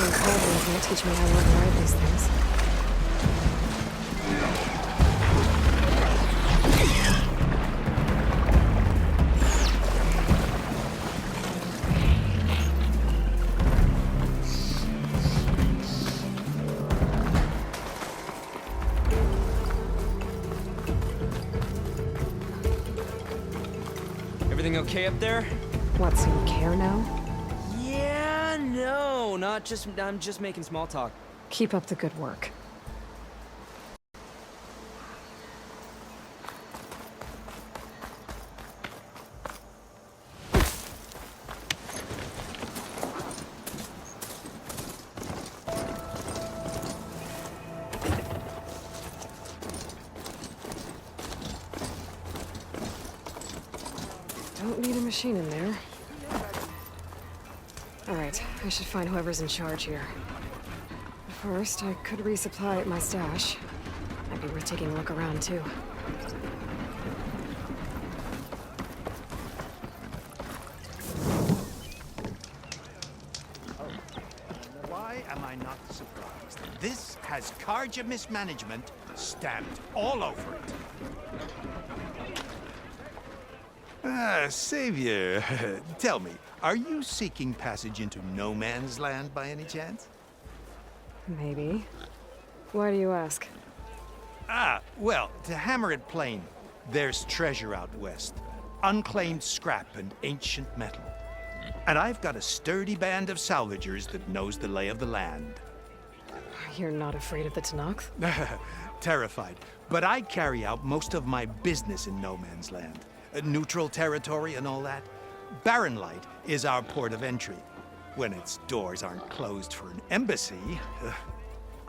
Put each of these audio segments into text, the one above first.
Even Caldwell can't teach me how to override these things. Everything okay up there? What, so you care now? Yeah, no, I'm just making small talk. Keep up the good work. Don't need a machine in there. Alright, I should find whoever's in charge here. First, I could resupply at my stash. Might be worth taking a look around, too. Why am I not surprised? This has Carja Mismanagement stamped all over it. Savior, tell me, are you seeking passage into no man's land by any chance? Maybe. Why do you ask? Well, to hammer it plain, there's treasure out west. Unclaimed scrap and ancient metal. And I've got a sturdy band of salvagers that knows the lay of the land. You're not afraid of the Tenakth? Terrified. But I carry out most of my business in no man's land. Neutral territory and all that. Barren Light is our port of entry. When its doors aren't closed for an embassy.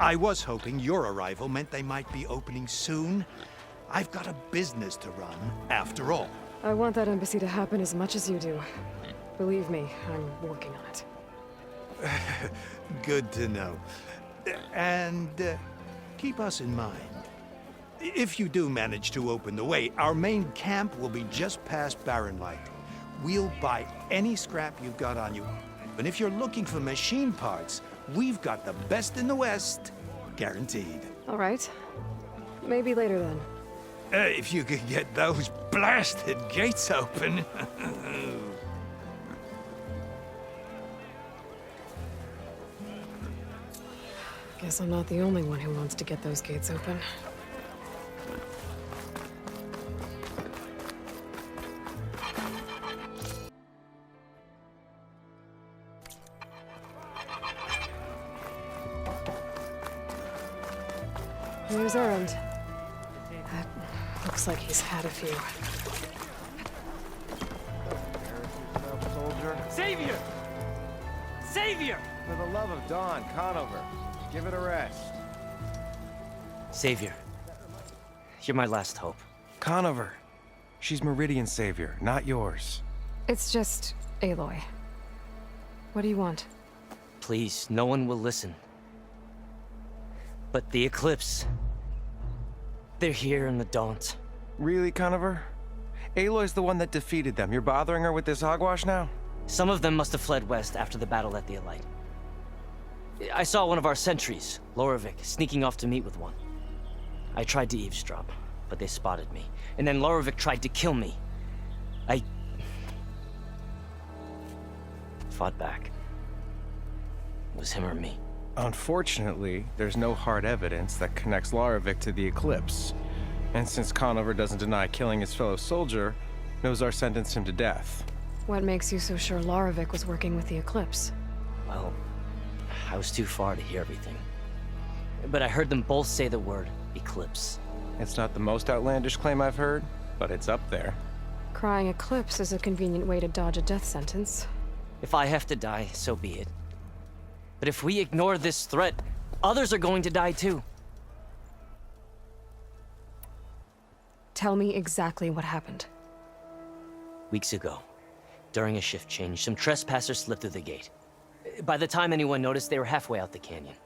I was hoping your arrival meant they might be opening soon. I've got a business to run, after all. I want that embassy to happen as much as you do. Believe me, I'm working on it. Good to know. And keep us in mind. If you do manage to open the way, our main camp will be just past Barren Light. We'll buy any scrap you've got on you. And if you're looking for machine parts, we've got the best in the West, guaranteed. All right. Maybe later then. If you could get those blasted gates open. Guess I'm not the only one who wants to get those gates open. Here's Erend. That looks like he's had a few. Soldier. Savior! Savior! For the love of Dawn, Conover, give it a rest. Savior, you're my last hope. Conover. She's Meridian's savior, not yours. It's just Aloy. What do you want? Please, no one will listen. But the Eclipse... they're here in the Daunt. Really, Conover? Aloy's the one that defeated them. You're bothering her with this hogwash now? Some of them must have fled west after the battle at the Elite. I saw one of our sentries, Loravik, sneaking off to meet with one. I tried to eavesdrop, but they spotted me. And then Loravik tried to kill me. I... fought back. It was him or me. Unfortunately, there's no hard evidence that connects Loravik to the Eclipse. And since Conover doesn't deny killing his fellow soldier, Nozar sentenced him to death. What makes you so sure Loravik was working with the Eclipse? Well, I was too far to hear everything. But I heard them both say the word Eclipse. It's not the most outlandish claim I've heard, but it's up there. Crying Eclipse is a convenient way to dodge a death sentence. If I have to die, so be it. But if we ignore this threat, others are going to die too. Tell me exactly what happened. Weeks ago, during a shift change, some trespassers slipped through the gate. By the time anyone noticed, they were halfway out the canyon.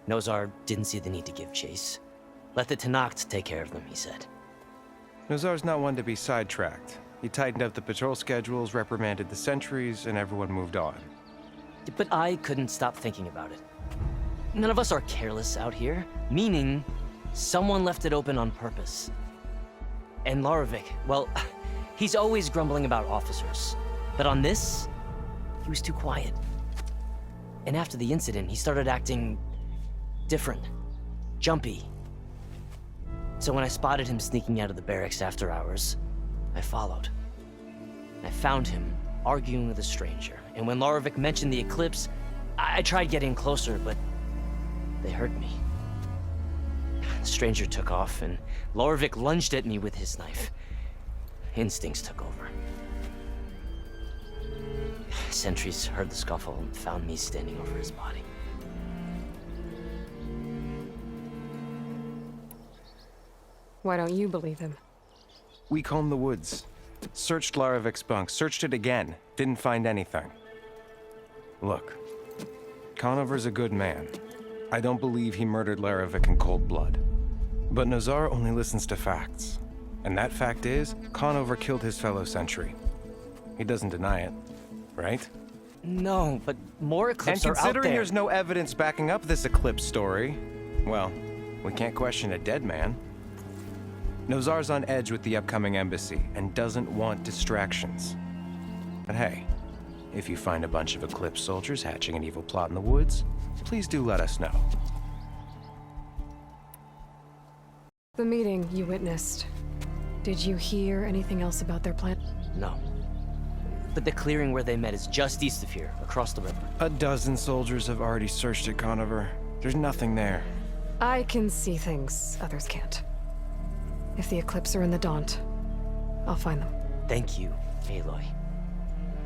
Nozar didn't see the need to give chase. Let the Tenakth take care of them, he said. Nozar's not one to be sidetracked. He tightened up the patrol schedules, reprimanded the sentries, and everyone moved on. But I couldn't stop thinking about it. None of us are careless out here, meaning someone left it open on purpose. And Larovic, well, he's always grumbling about officers. But on this, he was too quiet. And after the incident, he started acting different, jumpy. So when I spotted him sneaking out of the barracks after hours, I followed. I found him arguing with a stranger. And when Larovic mentioned the eclipse, I tried getting closer, but they heard me. The stranger took off, and Larovic lunged at me with his knife. Instincts took over. Sentries heard the scuffle and found me standing over his body. Why don't you believe him? We combed the woods, searched Larovic's bunk, searched it again, didn't find anything. Look, Conover's a good man. I don't believe he murdered Larovic in cold blood. But Nazar only listens to facts. And that fact is, Conover killed his fellow sentry. He doesn't deny it, right? No, but more eclipses are out there. And considering there's no evidence backing up this eclipse story, well, we can't question a dead man. Nozar's on edge with the upcoming embassy and doesn't want distractions. But hey, if you find a bunch of Eclipse soldiers hatching an evil plot in the woods, please do let us know. The meeting you witnessed. Did you hear anything else about their plan? No. But the clearing where they met is just east of here, across the river. A dozen soldiers have already searched it, Conover. There's nothing there. I can see things others can't. If the Eclipse are in the Daunt, I'll find them. Thank you, Aloy.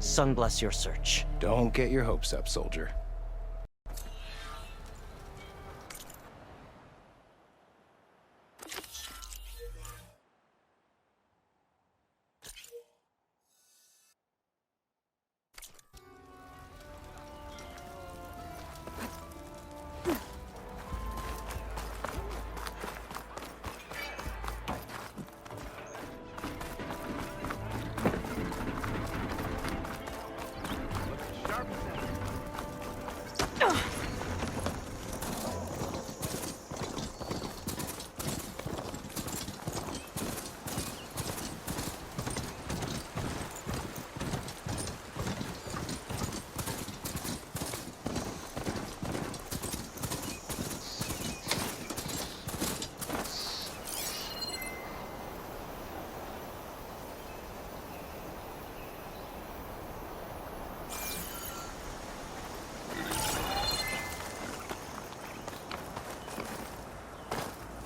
Sun bless your search. Don't get your hopes up, soldier.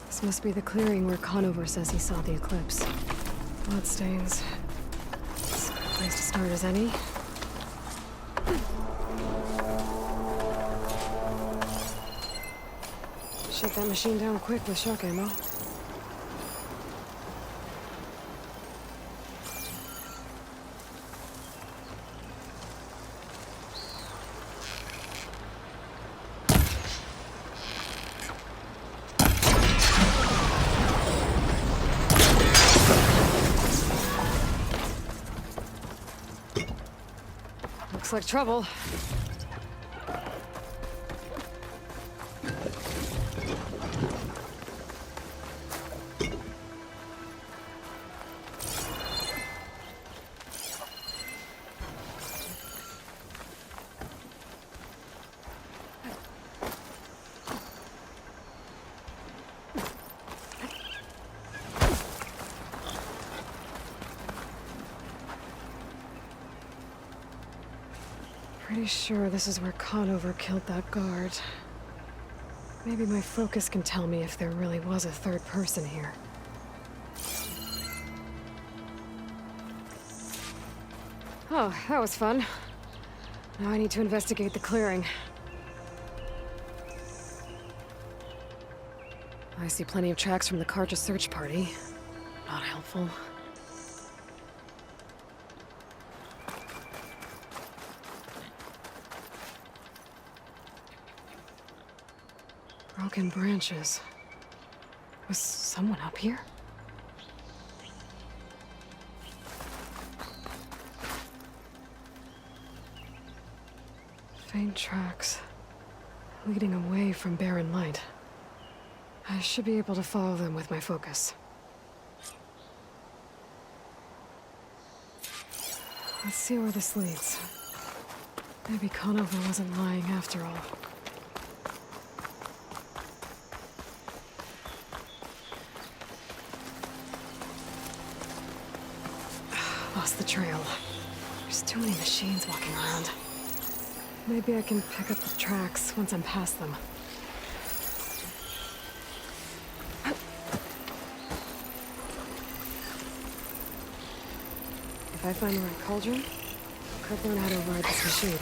This must be the clearing where Conover says he saw the eclipse. Bloodstains. It's a good place to start as any. Shut that machine down quick with shock ammo. Looks like trouble. Pretty sure this is where Conover killed that guard. Maybe my focus can tell me if there really was a third person here. Oh, that was fun. Now I need to investigate the clearing. I see plenty of tracks from the Carja search party. Not helpful. Broken branches. Was someone up here? Faint tracks leading away from Barren Light. I should be able to follow them with my focus. Let's see where this leads. Maybe Conover wasn't lying after all. Lost the trail. There's too many machines walking around. Maybe I can pick up the tracks once I'm past them. If I find the right cauldron, I could learn how to ride this machine.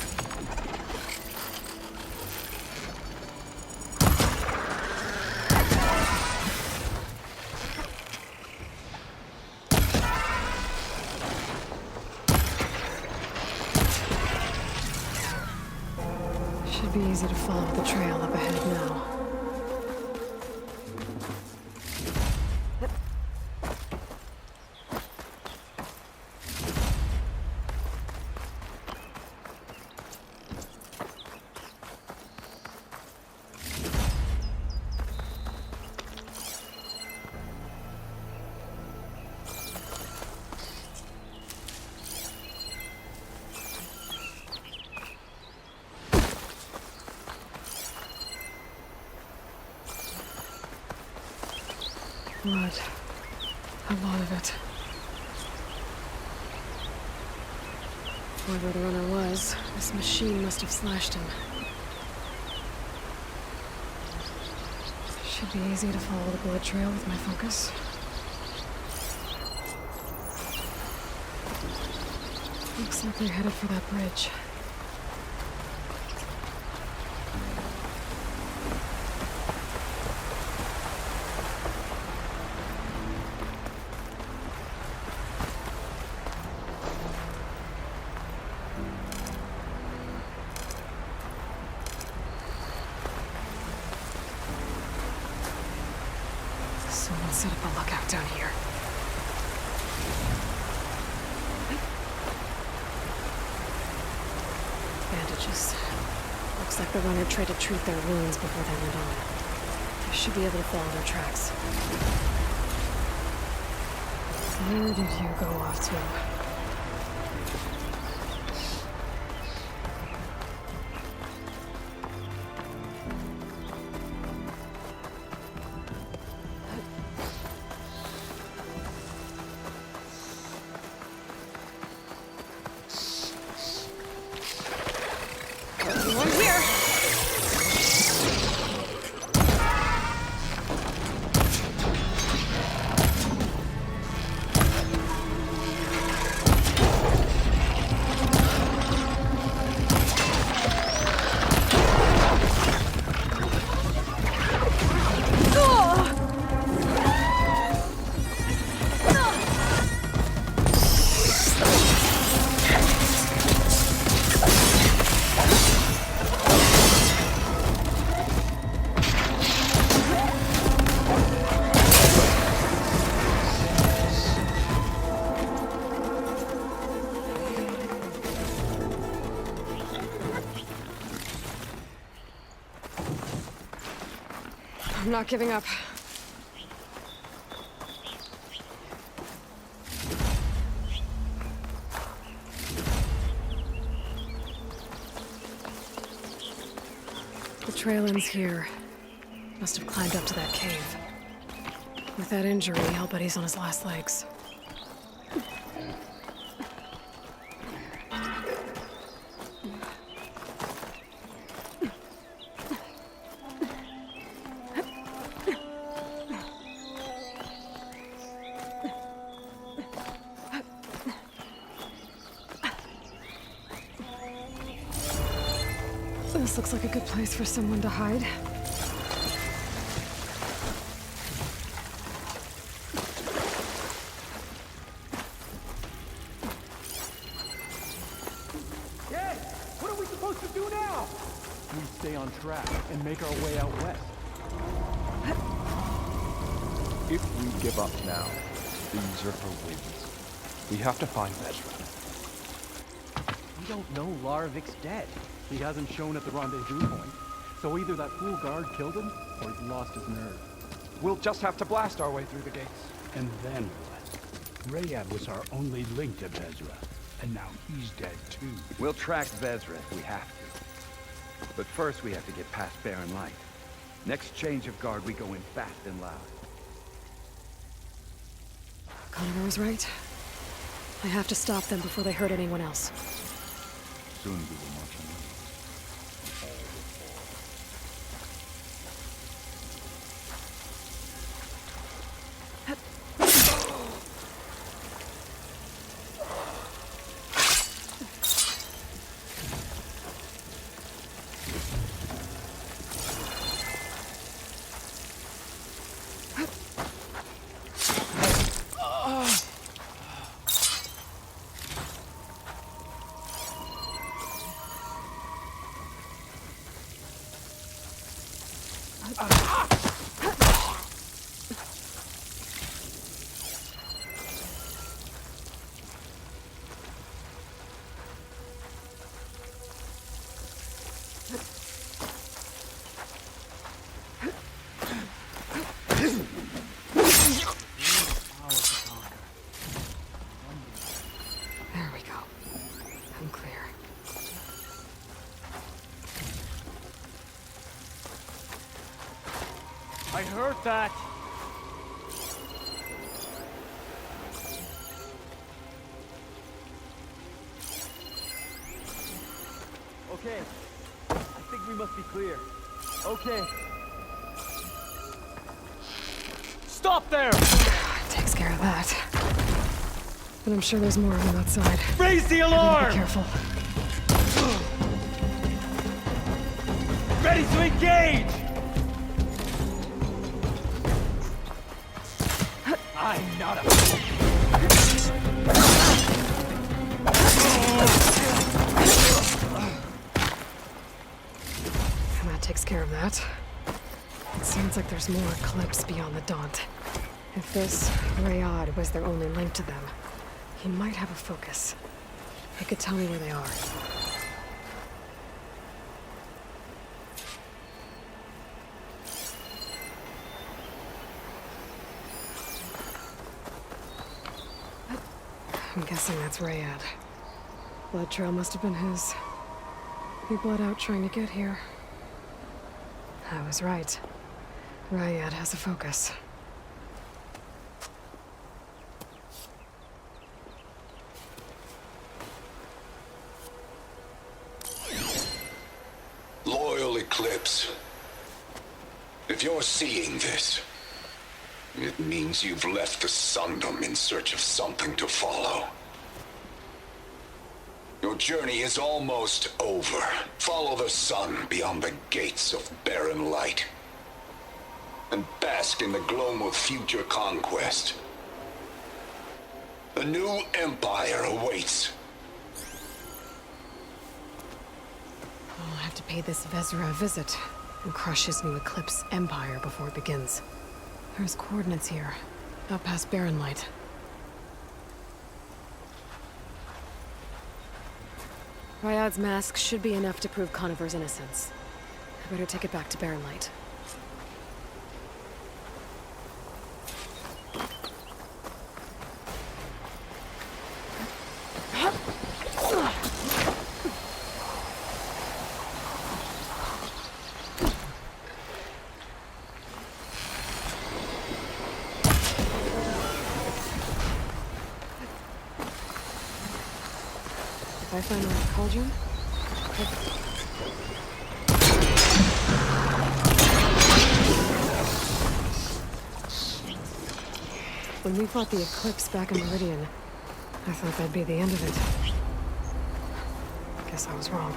Should be easy to follow the trail up ahead now. Blood. A lot of it. Whoever the runner was, this machine must have slashed him. Should be easy to follow the blood trail with my focus. Looks like they're headed for that bridge. Someone set up a lookout down here. Bandages. Looks like the runner tried to treat their wounds before they went on. I should be able to follow their tracks. Where did you go off to? Everyone here! I'm not giving up. The trail ends here. Must have climbed up to that cave. With that injury, I'll bet he's on his last legs. This looks like a good place for someone to hide. Yes! What are we supposed to do now? We stay on track and make our way out west. If we give up now, the usurper wins. We have to find Ezra. We don't know Larovik's dead. He hasn't shown at the rendezvous point. So either that fool guard killed him, or he's lost his nerve. We'll just have to blast our way through the gates. And then what? Rayad was our only link to Vezra, and now he's dead too. We'll track Vezra if we have to. But first we have to get past Barren Light. Next change of guard, we go in fast and loud. Conover was right. I have to stop them before they hurt anyone else. Soon we will march on. There we go. I'm clear. I heard that! Okay. I think we must be clear. Okay. Stop there! Takes care of that. But I'm sure there's more of them outside. Raise the Be alarm! careful. Ready to engage! I'm not a fool. And that takes care of that. It sounds like there's more Eclipse beyond the Daunt. If this Rayad was their only link to them, he might have a focus. He could tell me where they are. I'm guessing that's Rayad. Blood trail must have been his. He bled out trying to get here. I was right. Rayad has a focus. Loyal Eclipse, if you're seeing this, it means you've left the Sundom in search of something to follow. Your journey is almost over. Follow the sun beyond the gates of Barren Light, and bask in the gloam of future conquest. The new Empire awaits. I'll have to pay this Vezra a visit and crush his new Eclipse empire before it begins. There's coordinates here, out past Barren Light. Ryad's mask should be enough to prove Conover's innocence. I better take it back to Barren Light. If I find the right cauldron, when we fought the Eclipse back in Meridian, I thought that'd be the end of it. Guess I was wrong.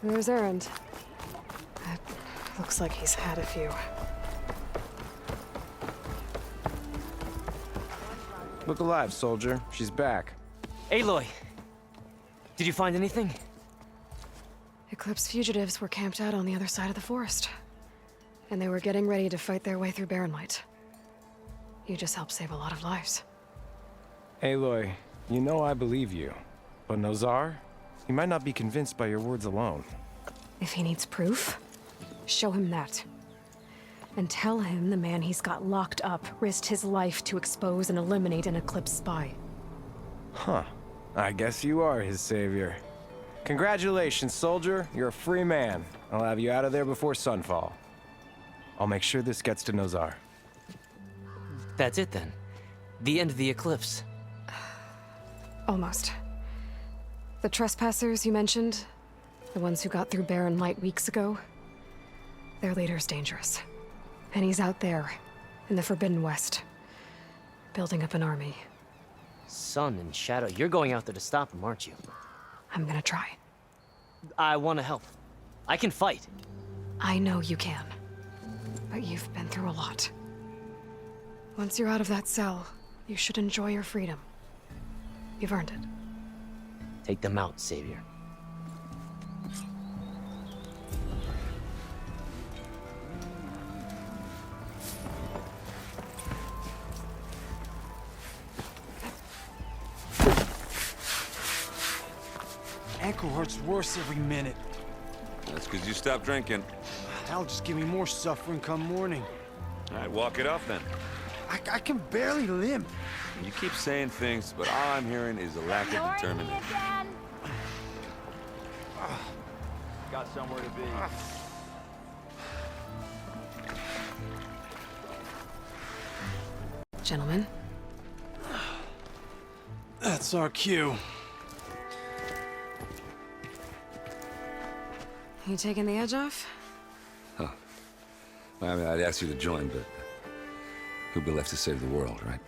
There's Erend. It looks like he's had a few. Look alive, soldier. She's back. Aloy! Did you find anything? Eclipse fugitives were camped out on the other side of the forest. And they were getting ready to fight their way through Barren Light. You just helped save a lot of lives. Aloy, you know I believe you. But Nozar? He might not be convinced by your words alone. If he needs proof, show him that. And tell him the man he's got locked up risked his life to expose and eliminate an Eclipse spy. Huh. I guess you are his savior. Congratulations, soldier. You're a free man. I'll have you out of there before sunfall. I'll make sure this gets to Nozar. That's it then. The end of the Eclipse. Almost. The trespassers you mentioned, the ones who got through Barren Light weeks ago, their leader's dangerous. And he's out there, in the Forbidden West, building up an army. Sun and Shadow, you're going out there to stop him, aren't you? I'm gonna try. I want to help. I can fight. I know you can. But you've been through a lot. Once you're out of that cell, you should enjoy your freedom. You've earned it. Take them out, Savior. Ankle hurts worse every minute. That's because you stopped drinking. That'll just give me more suffering come morning. All right, walk it off then. I can barely limp. You keep saying things, but all I'm hearing is a lack of determination. Got somewhere to be. Gentlemen. That's our cue. You taking the edge off? Huh. Well, I mean, I'd ask you to join, but who'd be left to save the world, right?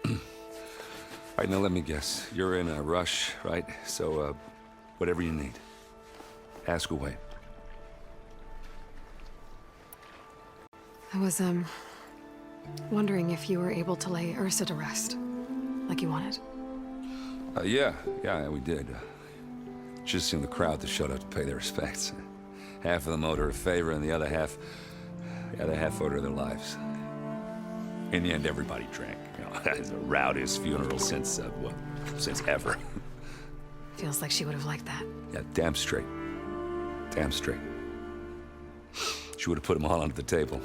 All right, now let me guess. You're in a rush, right? So, whatever you need, ask away. I was, wondering if you were able to lay Ursa to rest, like you wanted. Yeah, we did. Just seemed the crowd to shut up to pay their respects. Half of them owed her a favor, and the other half owed her their lives. In the end, everybody drank. You know, it's the rowdiest funeral since ever. Feels like she would have liked that. Yeah, damn straight. Damn straight. She would have put them all under the table.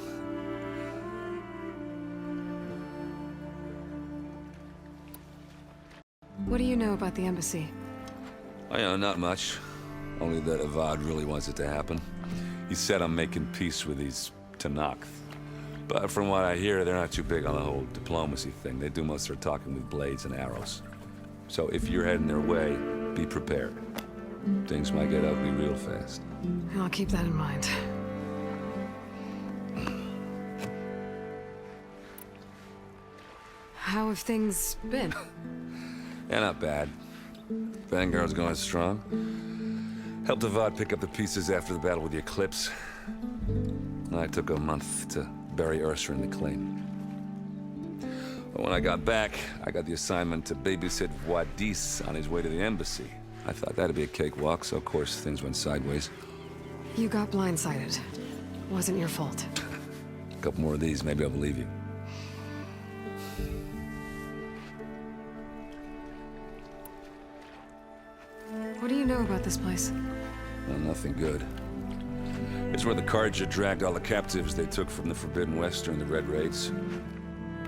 What do you know about the embassy? Oh, yeah, not much. Only that Avad really wants it to happen. He said I'm making peace with these Tenakth. But from what I hear, they're not too big on the whole diplomacy thing. They do most of their talking with blades and arrows. So if you're heading their way, be prepared. Things might get ugly real fast. I'll keep that in mind. How have things been? Yeah, not bad. Vanguard's going strong. Helped Avad pick up the pieces after the battle with the Eclipse. I took a month to bury Ursa in the claim. But when I got back, I got the assignment to babysit Wadis on his way to the embassy. I thought that'd be a cakewalk, so of course things went sideways. You got blindsided. Wasn't your fault. A couple more of these, maybe I'll believe you. What do you know about this place? Well, nothing good. It's where the Carja dragged all the captives they took from the Forbidden West during the Red Raids.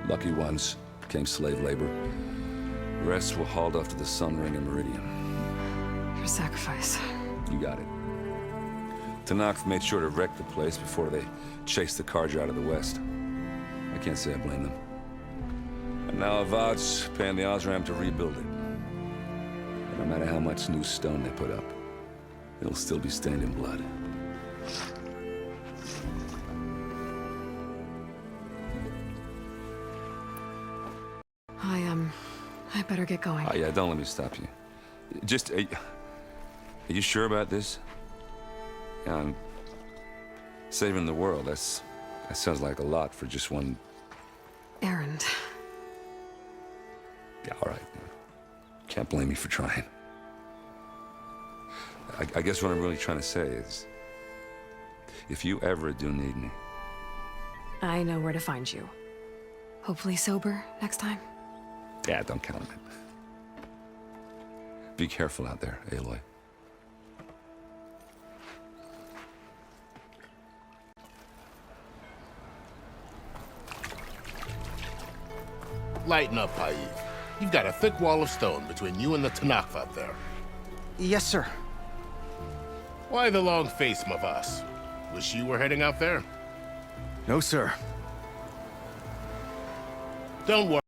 Lucky ones became slave labor. The rest were hauled off to the Sun Ring and Meridian. Your sacrifice. You got it. Tenakth made sure to wreck the place before they chased the Carja out of the West. I can't say I blame them. And now Avad's paying the Osram to rebuild it. And no matter how much new stone they put up, it'll still be stained in blood. I better get going. Oh, yeah, don't let me stop you. Just, Are you sure about this? Yeah, I'm saving the world. That sounds like a lot for just one... Errand. Yeah, all right. Can't blame me for trying. I guess what I'm really trying to say is, if you ever do need me... I know where to find you. Hopefully sober next time. Yeah, don't count on it. Be careful out there, Aloy. Lighten up, Paiv. You've got a thick wall of stone between you and the Tanakh up there. Yes, sir. Why the long face, Mavas? Wish you were heading out there? No, sir. Don't worry.